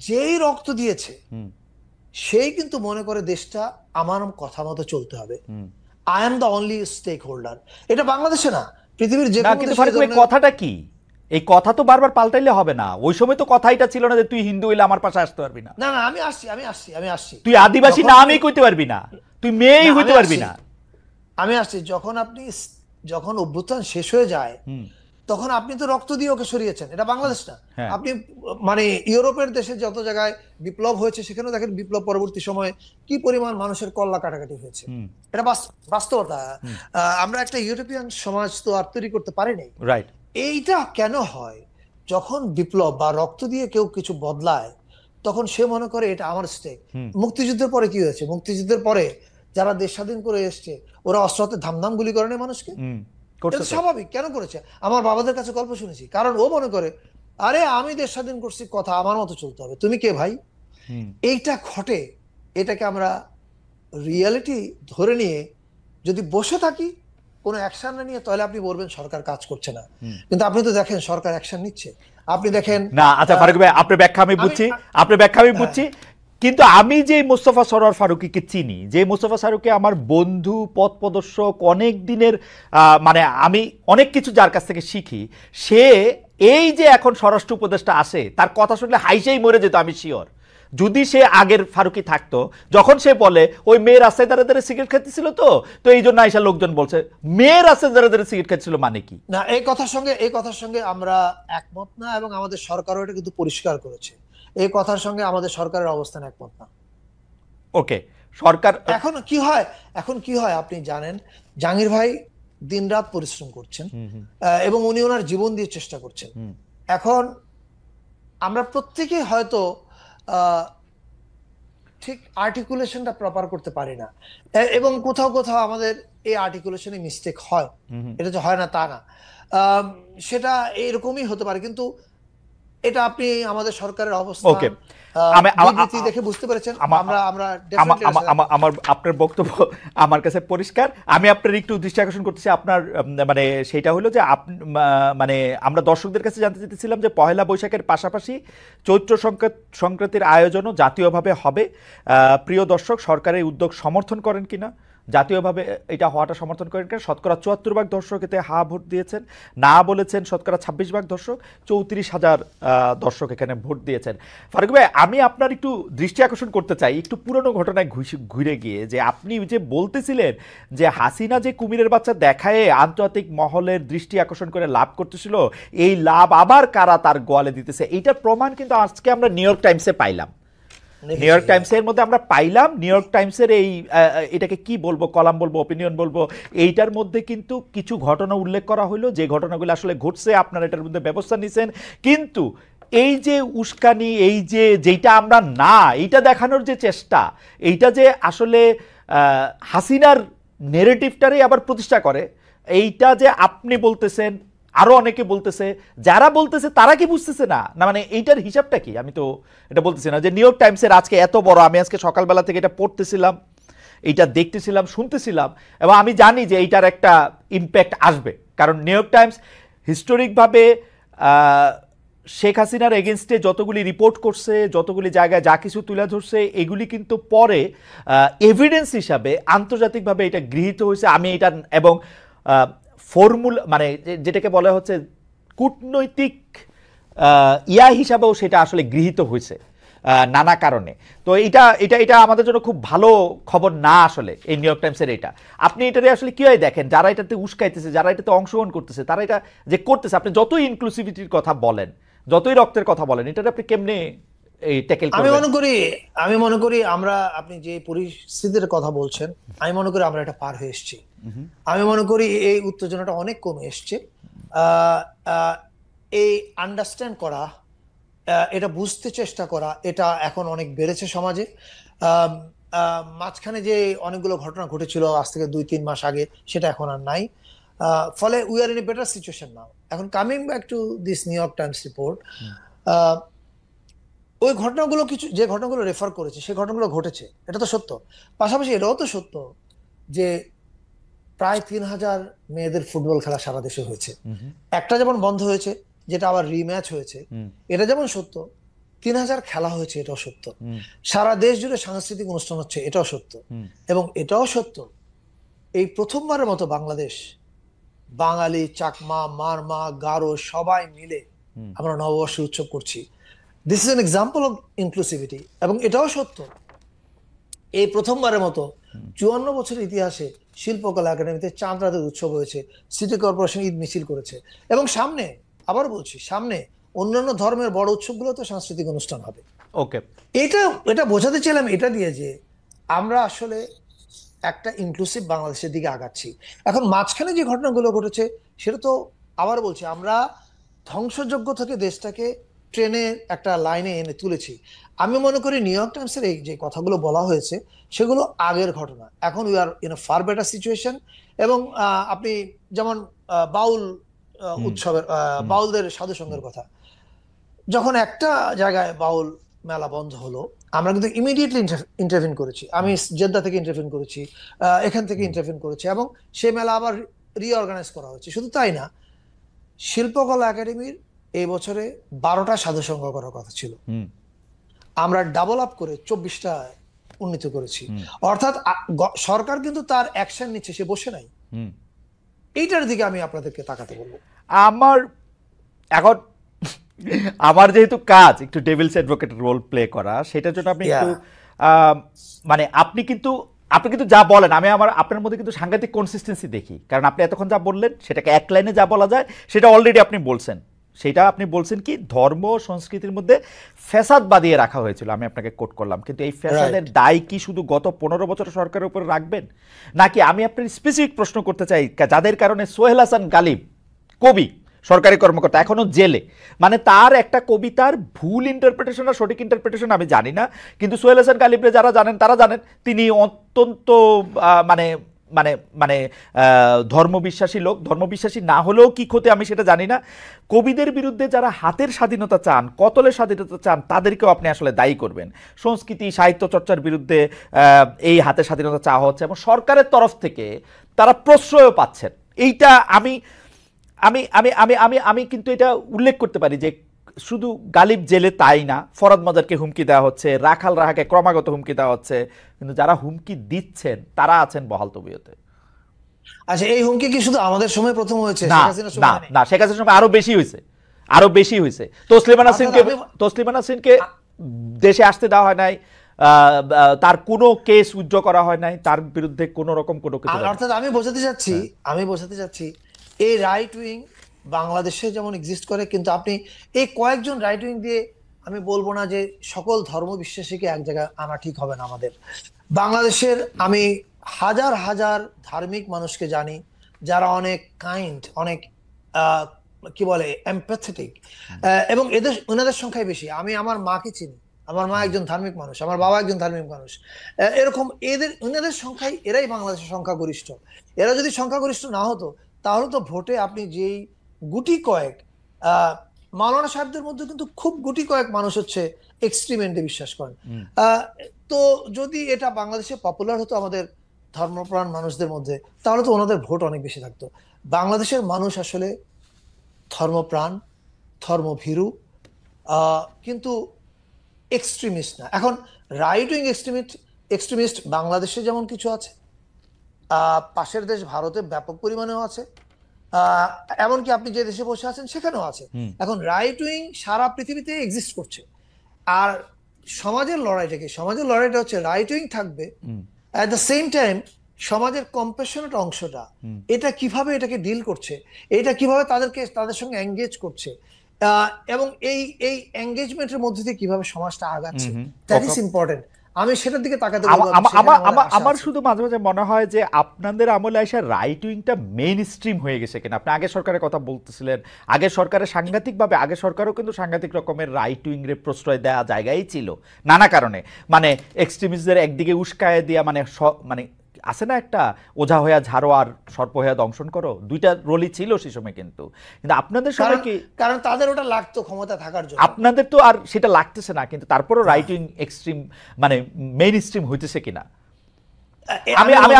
যেই রক্ত দিয়েছে সেই কিন্তু মনে করে দেশটা আমার কথা মতো চলতে হবে, I am the only stakeholder. এটা বাংলাদেশে না, পৃথিবীর যে না কোনো কিন্তু দেশে ফারুক ভাই কথাটা কি? এই কথা তো বারবার পাল্টাইলে হবে না। ওই সময় তো কথাইটা ছিল না যে তুই হিন্দু হইলে আমার পাশে আসতে পারবি না। না না, আমি আসছি। তুই আদিবাসী নামই কইতে পারবি না, তুই মেয়েই হইতে পারবি না। আমি আসছি, যখন অভ্যুত্থান শেষ হয়ে যায় তখন আপনি তো রক্ত দিয়ে ওকে সরিয়েছেন, এটা বাংলাদেশ না। আপনি মানে ইউরোপের দেশে যত জায়গায় বিপ্লব হয়েছে সেখানেও দেখেন বিপ্লব পরবর্তী সময়ে কি পরিমাণ মানুষের কল্লা কাটাকাটি হয়েছে, এটা বাস্তবতা। আমরা একটা ইউরোপিয়ান সমাজ তো আর তৈরি করতে পারিনি। রাইট। এইটা কেন হয়? যখন বিপ্লব বা রক্ত দিয়ে কেউ কিছু বদলায় তখন সে মনে করে এটা আমার স্টেক। মুক্তিযুদ্ধের পরে কি হয়েছে? মুক্তিযুদ্ধের পরে যারা দেশ স্বাধীন করে এসছে ওরা অস্ত্র হাতে ধামধাম গুলি করে নেই মানুষকে, এটা স্বাভাবিক। কেন করেছে? আমার বাবাদের কাছে গল্প শুনেছি, কারণ ও মনে করে আরে আমি দেশ স্বাধীন করছি, কথা আমার মতো চলতে হবে, তুমি কে ভাই? এইটা ঘটে। এটাকে আমরা রিয়ালিটি ধরে নিয়ে যদি বসে থাকি কোনো অ্যাকশন না নিয়ে, তাহলে আপনি বলবেন সরকার কাজ করছে না, কিন্তু আপনি তো দেখেন সরকার অ্যাকশন নিচ্ছে। আপনি দেখেন না, আচ্ছা ফারুক ভাই, আপনার ব্যাখ্যা আমি বুঝছি, কিন্তু আমি যে মোস্তফা সরোয়ার ফারুকীকে চিনি, যে মোস্তফা ফারুকী আমার বন্ধু, পথ প্রদর্শক, অনেক দিনের, মানে আমি অনেক কিছু যার কাছ থেকে শিখি, সে এই যে এখন স্বরাষ্ট্র উপদেষ্টা আসে তার কথা শুনলে হাইসেই মরে যেত, আমি শিওর। যদি সে আগের ফারুকী থাকতো, যখন সে বলে ওই মেয়ের রাস্তায় দাঁড়িয়ে দাঁড়িয়ে সিগারেট খেতেছিল, তো এই জন্য আইসা লোকজন বলছে মেয়ের রাস্তায় দাঁড়িয়ে দাঁড়িয়ে সিগারেট খেতেছিল মানে কি? না, এই কথার সঙ্গে আমরা একমত না, এবং আমাদের সরকারও এটা কিন্তু পরিষ্কার করেছে। এই কথার সঙ্গে আমাদের সরকারের অবস্থান একমত না। ওকে, সরকার এখন কি হয় আপনি জানেন, জাহাঙ্গীর ভাই দিনরাত পরিশ্রম করছেন এবং উনি ওনার জীবন দিয়ে চেষ্টা করছেন। এখন আমরা প্রত্যেকেই হয়তো ঠিক আর্টিকুলেশনটা প্রপার করতে পারি না, এবং কোথাও কোথাও আমাদের এই আর্টিকুলেশনে মিস্টেক হয়। এটা যে হয় না তা না, সেটা এরকমই হতে পারে, কিন্তু এটা আপনি আমাদের সরকারের অবস্থান দেখে বুঝতে পেরেছেন। আমার আপনার বক্তব্য আমার কাছে পরিষ্কার। আমি আপনার একটু দৃষ্টি আকর্ষণ করতেছি, আপনার মানে সেটা হলো যে মানে আমরা দর্শকদের কাছে জানতে চাইতেছিলাম যে পহেলা বৈশাখের পাশাপাশি চৈত্র সংক্রান্তির আয়োজনও জাতীয়ভাবে হবে। প্রিয় দর্শক, সরকারের উদ্যোগ সমর্থন করেন কিনা, জাতীয়ভাবে এটা হওয়াটা সমর্থন করেন কিনা? শতকরা ৭৪% দর্শক এতে হা ভোট দিয়েছেন, না বলেছেন শতকরা ২৬% দর্শক, ৩৪,০০০ দর্শক এখানে ভোট দিয়েছেন। ফারুক ভাই, আমি আপনার একটু দৃষ্টি আকর্ষণ করতে চাই একটু পুরনো ঘটনায় ঘুরে গিয়ে, যে আপনি যে বলতেছিলেন যে হাসিনা যে কুমিরের বাচ্চা দেখায় আন্তর্জাতিক মহলের দৃষ্টি আকর্ষণ করে লাভ করতেছিল, এই লাভ আবার কারা তার গোয়ালে দিতেছে, এইটার প্রমাণ কিন্তু আজকে আমরা নিউ ইয়র্ক টাইমসে পাইলাম। নিউ ইয়র্ক টাইমসের মধ্যে আমরা পাইলাম, নিউ ইয়র্ক টাইমসের এই এটাকে কি বলবো, কলাম বলবো, অপিনিয়ন বলবো, এইটার মধ্যে কিন্তু কিছু ঘটনা উল্লেখ করা হলো যে ঘটনাগুলো আসলে ঘটছে, আপনারা এটার মধ্যে ব্যবস্থা নিছেন, কিন্তু এই যে উস্কানি, এই যে যেটা আমরা না, এইটা দেখানোর যে চেষ্টা, এইটা যে আসলে হাসিনার নেরেটিভটারই আবার প্রতিষ্ঠা করে, এইটা যে আপনি বলতেছেন, আরো অনেকে বলতেছে, যারা বলতেছে তারা কি বুঝতেছে না? না মানে এইটার হিসাবটা কি? আমি তো এটা বলতেছি না যে নিউ ইয়র্ক টাইমসের আজকে এত বড়, আমি আজকে সকালবেলা থেকে এটা পড়তেছিলাম, এইটা দেখতেছিলাম, শুনতেছিলাম, এবং আমি জানি যে এইটার একটা ইম্প্যাক্ট আসবে, কারণ নিউ ইয়র্ক টাইমস হিস্টোরিকভাবে শেখ হাসিনার এগেনস্টে যতগুলি রিপোর্ট করছে, যতগুলি জায়গায় যা কিছু তুলে ধরছে, এগুলি কিন্তু পরে এভিডেন্স হিসাবে আন্তর্জাতিকভাবে এটা গৃহীত হয়েছে। আমি এটা এবং ফর্মুলা মানে যেটাকে বলা হচ্ছে কূটনৈতিক ইয়া হিসাবেও সেটা আসলে গৃহীত হয়েছে নানা কারণে। তো এটা এটা এটা আমাদের জন্য খুব ভালো খবর না আসলে এই নিউ ইয়র্ক টাইমসের এটা। আপনি এটাতে আসলে কীভাবে দেখেন, যারা এটাতে উস্কাইতেছে, যারা এটাতে অংশগ্রহণ করতেছে, তারা এটা যে করতেছে, আপনি যতই ইনক্লুসিভিটির কথা বলেন, যতই রক্তের কথা বলেন, এটাতে আপনি কেমনে এই ট্যাকেল করবেন? আমি মনে করি আমরা, আপনি যে পরিস্থিতির কথা বলছেন, আমি মনে করি আমরা এটা পার হয়ে এসেছি। আমি মনে করি এই উত্তেজনাটা অনেক কমে এসছে। এই আন্ডারস্ট্যান্ড করা, এটা বুঝতে চেষ্টা করা, এটা এখন অনেক বেড়েছে সমাজে। মাঝখানে যে অনেকগুলো ঘটনা ঘটেছিল আজ থেকে ২-৩ মাস আগে, সেটা এখন আর নাই। ফলে we are in a better situation now. এখন coming back to this New York Times report, ওই ঘটনাগুলো, যে ঘটনাগুলো রেফার করেছে সেই ঘটনাগুলো ঘটেছে, এটা তো সত্য। পাশাপাশি এটাও তো সত্য যে প্রায় ৩,০০০ মেয়েদের ফুটবল খেলা সারা দেশে হয়েছে। একটা যেমন বন্ধ হয়েছে, যেটা আবার রিম্যাচ হয়েছে, এটা যেমন সত্য, 3000 খেলা হয়েছে, এটাও সত্য। সারা দেশ জুড়ে সাংস্কৃতিক অনুষ্ঠান হচ্ছে, এটাও সত্য। এবং এটাও সত্য, এই প্রথমবারের মতো বাংলাদেশ, বাঙালি, চাকমা, মারমা, গারো সবাই মিলে আমরা নববর্ষের উৎসব করছি। This is an example of inclusivity. এবং এটাও সত্য, এই প্রথমবারের মতো 54 বছরের ইতিহাসে শিল্পকলা একাডেমিতে চাঁদ রাতের উৎসব হয়েছে, সিটি কর্পোরেশন ঈদ মিছিল করেছে। এবং সামনে, আবার বলছি, সামনে অন্যান্য ধর্মের বড় উৎসবগুলোতে সাংস্কৃতিক অনুষ্ঠান হবে। ওকে, এটা বোঝাতে চাইলাম এটা দিয়ে যে আমরা আসলে একটা ইনক্লুসিভ বাংলাদেশের দিকে আগাচ্ছি। এখন মাঝখানে যে ঘটনাগুলো ঘটেছে সেটা তো আবার বলছি, আমরা ধ্বংসযজ্ঞ থেকে দেশটাকে ট্রেনে একটা লাইনে এনে তুলেছি। আমি মনে করি নিউ ইয়র্ক টাইমসের এই যে কথাগুলো বলা হয়েছে সেগুলো আগের ঘটনা। এখন we are in a far better situation. এবং আপনি যেমন বাউল উৎসবের, বাউলদের সাধু সঙ্গের কথা, যখন একটা জায়গায় বাউল মেলা বন্ধ হলো, আমরা কিন্তু ইমিডিয়েটলি ইন্টারভিন করেছি। আমি জেদ্দা থেকে ইন্টারভিন করেছি, এখান থেকে ইন্টারভিন করেছি, এবং সে মেলা আবার রিঅর্গানাইজ করা হয়েছে। শুধু তাই না, শিল্পকলা একাডেমির এই বছরে 12টা সাধু সংঘ করার কথা ছিল, আমরা ডাবল আপ করে 24টা উন্নীত করেছি। অর্থাৎ সরকার কিন্তু তার অ্যাকশন নিচ্ছে, সে বসে নাই। এইটার দিকে আমি আপনাদেরকে তাকাতে বলবো। আমার এখন আমার যেহেতু কাজ একটু ডেভিলস অ্যাডভোকেট রোল প্লে করা, সেটার জন্য আপনি একটু মানে আপনি কিন্তু যা বলেন, আমি আপনার মধ্যে কিন্তু সাংঘাতিক কনসিস্টেন্সি দেখি। কারণ আপনি এতক্ষণ যা বললেন সেটাকে এক লাইনে যা বলা যায় সেটা অলরেডি আপনি বলছেন। সেটা আপনি বলছেন কি, ধর্ম সংস্কৃতির মধ্যে ফ্যাসাদ বাঁধিয়ে রাখা হয়েছিল, আমি আপনাকে কোট করলাম। কিন্তু এই ফ্যাসাদের দায় কি শুধু গত 15 বছর সরকারের উপর রাখবেন, নাকি আমি আপনার স্পেসিফিক প্রশ্ন করতে চাই, যাদের কারণে সোহেল হাসান গালিব কবি, সরকারি কর্মকর্তা, এখনো জেলে, মানে তার একটা কবিতার ভুল ইন্টারপ্রিটেশন আর সঠিক ইন্টারপ্রিটেশন আমি জানি না, কিন্তু সোহেল হাসান গালিবরে যারা জানেন তারা জানেন তিনি অত্যন্ত মানে মানে মানে ধর্মবিশ্বাসী লোক। ধর্মবিশ্বাসী না হলেও কি ক্ষতি আমি সেটা জানি না। কবিদের বিরুদ্ধে যারা হাতের স্বাধীনতা চান, কতলের স্বাধীনতা চান, তাদেরকেও আপনি আসলে দায়ী করবেন। সংস্কৃতি সাহিত্য চর্চার বিরুদ্ধে এই হাতের স্বাধীনতা চাওয়া হচ্ছে এবং সরকারের তরফ থেকে তারা প্রশ্রয়ও পাচ্ছেন। এইটা আমি আমি আমি আমি আমি আমি কিন্তু এটা উল্লেখ করতে পারি যে শুধু গালিব জেলে তাই না, ফরহাদ মজারকে হুমকি দেওয়া হচ্ছে, রাখাল রাহাকে ক্রমাগত হুমকি দেওয়া হচ্ছে, কিন্তু যারা হুমকি দিচ্ছেন তারা আছেন বহাল তবিয়তে। আচ্ছা, এই হুমকি কি শুধু আমাদের সময় প্রথম হয়েছে? না না না, শেখ হাসিনার সময় আরো বেশি হয়েছে। তসলিমা নাসরিনকে দেশে আসতে দেওয়া হয় নাই, তার কোনো কেস উজ্জ্ব করা হয় নাই, তার বিরুদ্ধে কোনো রকম কোনো কিছু। অর্থাৎ আমি বোঝাতে চাচ্ছি এই রাইট উইং বাংলাদেশে যেমন এক্সিস্ট করে, কিন্তু আপনি এই কয়েকজন রাইট উইং দিয়ে, আমি বলবো না যে সকল ধর্ম বিশ্বাসীকে এক জায়গায় আনা ঠিক হবে না। আমাদের বাংলাদেশের আমি হাজার হাজার ধার্মিক মানুষকে জানি যারা অনেক কাইন্ড, অনেক কি বলে এমপ্যাথেটিক, এবং ওনাদের সংখ্যাই বেশি। আমি আমার মাকে চিনি, আমার মা একজন ধার্মিক মানুষ, আমার বাবা একজন ধার্মিক মানুষ। এরকম ওনাদের সংখ্যায় এরাই বাংলাদেশের সংখ্যাগরিষ্ঠ। এরা যদি সংখ্যাগরিষ্ঠ না হতো তাহলে তো ভোটে আপনি যেই গুটি কয়েক মাওলানা সাহেবদের মধ্যে কিন্তু খুব গুটি কয়েক মানুষ হচ্ছে এক্সট্রিম এন্ডে বিশ্বাস করেন। তো যদি এটা বাংলাদেশে পপুলার হতো আমাদের ধর্মপ্রাণ মানুষদের মধ্যে, তাহলে তো ওনাদের ভোট অনেক বেশি থাকতো। বাংলাদেশের মানুষ আসলে ধর্মপ্রাণ, ধর্মভীরু, কিন্তু এক্সট্রিমিস্ট না। এখন রাইট উইং এক্সট্রিমিস্ট বাংলাদেশে যেমন কিছু আছে, পাশের দেশ ভারতে ব্যাপক পরিমাণেও আছে, এমনকি আপনি যে দেশে বসে আছেন সেখানেও আছে। এখন রাইট উইং সারা পৃথিবীতে এক্সিস্ট করছে। আর সমাজের লড়াইটা হচ্ছে রাইট উইং থাকবে, অ্যাট দ্য সেম টাইম সমাজের কম্প্যাশনেট অংশটা এটা কিভাবে এটাকে ডিল করছে, এটা কিভাবে তাদের সঙ্গে এঙ্গেজ করছে, এবং এই এঙ্গেজমেন্টের মধ্যে দিয়ে কিভাবে সমাজটা আগাচ্ছে, দ্যাট ইজ ইম্পর্টেন্ট। আমি সেটার দিকে তাকাতে বলবো। আমার শুধু মাঝে মাঝে মনে হয় যে আপনাদের আমলে এসে রাইট উইংটা মেইন স্ট্রিম হয়ে গেছে কিনা। আপনি আগের সরকারের কথা বলতেছিলেন, আগের সরকারের সাংঘাতিকভাবে, আগের সরকারও কিন্তু সাংঘাতিক রকমের রাইট উইংরে প্রশ্রয় দেওয়া জায়গায় ছিল নানা কারণে, মানে এক্সট্রিমিস্টদের একদিকে উস্কায় দিয়া, মানে আছে না একটা ওঝা হইয়া ঝাড়ো আর সর্প হইয়া দংশন করো, দুইটা রোলই ছিল সেই সময়। কিন্তু আপনাদের সময় কি, কারণ তাদের ওটা লাগতো ক্ষমতা থাকার জন্য, আপনাদের তো আর সেটা লাগতেছে না, কিন্তু তারপরও রাইট উইং এক্সট্রিম মানে মেইন স্ট্রিম হইতেছে কিনা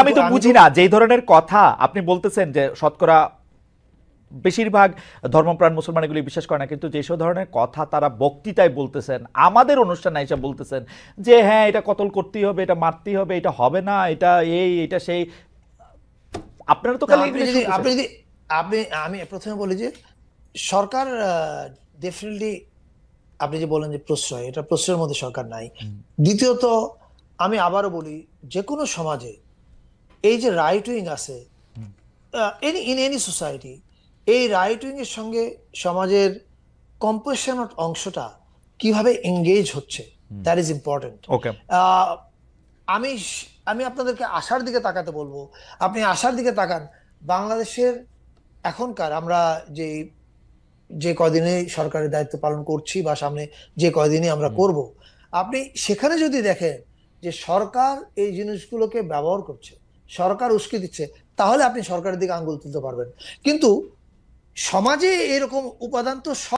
আমি তো বুঝি না। যেই ধরনের কথা আপনি বলতেছেন যে শতকরা বেশিরভাগ ধর্মপ্রাণ মুসলমান এগুলি বিশ্বাস করে না, কিন্তু যেসব ধরনের কথা তারা বক্তৃতায় বলতেছেন, আমাদের অনুষ্ঠানে এসে বলতেছেন যে হ্যাঁ এটা কতল করতেই হবে, এটা মারতেই হবে, এটা হবে না, এটা এটা সেই, আপনারা তো খালি এগুলি শুনতেছেন। আপনি যদি আপনি আমি প্রথমে বলি যে সরকার ডেফিনেটলি, আপনি যে বলেন যে প্রশ্রয়, এটা প্রশ্রয়ের মধ্যে সরকার নাই। দ্বিতীয়ত আমি আবারও বলি, যে কোনো সমাজে এই যে রাইট উইং আছে, ইন এনি সোসাইটি, এই রাইট উইং এর সঙ্গে সমাজের কম্পোজিশনাল অংশটা কিভাবে এঙ্গেজ হচ্ছে, দ্যাট ইজ ইম্পর্টেন্ট। ওকে। আমি আমি আপনাদেরকে আশার দিকে তাকাতে বলবো। আপনি আশার দিকে তাকান। বাংলাদেশের এখনকার আমরা যে যে কয়দিনে সরকারের দায়িত্ব পালন করছি বা সামনে যে কয়দিনে আমরা করব, আপনি সেখানে যদি দেখেন যে সরকার এই জিনিসগুলোকে ব্যবহার করছে, সরকার উস্কে দিচ্ছে, তাহলে আপনি সরকারের দিকে আঙ্গুল তুলতে পারবেন। কিন্তু সমাজে এরকম উপাদান তো